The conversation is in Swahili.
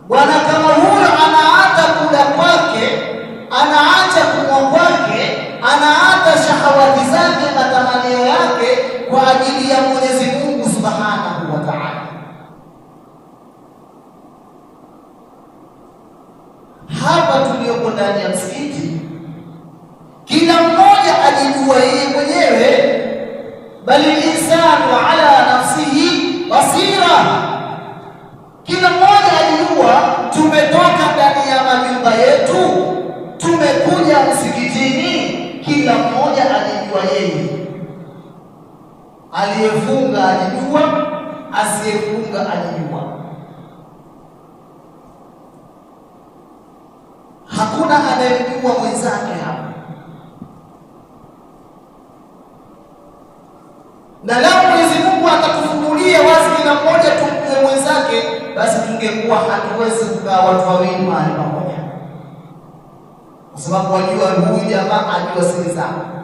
Bwana kama huyo anaacha kula kwake, anaacha kunywa kwake, anaacha shahawati zake, matamanio yake kwa ajili ya Mwenyezi Mungu Subhanahu wa Ta'ala. Hapa tulioko ndani ya msikiti, kila mmoja ajijua yeye mwenyewe, bali insanu ala nafsihi basira. Kila mmoja ajijua, tumetoka ndani ya majumba yetu, tumekuja msikitini, kila mmoja ajijua yeye. Aliyefunga ajijua, asiyefunga ajijua. Hakuna anayemjua mwenzake hapa. Na leo Mwenyezi Mungu atatufungulia wazi kila mmoja tumjue mwenzake, basi tungekuwa hatuwezi kukaa watu wawili mahali pamoja, kwa sababu wajua huyu jamaa ajua siri zake.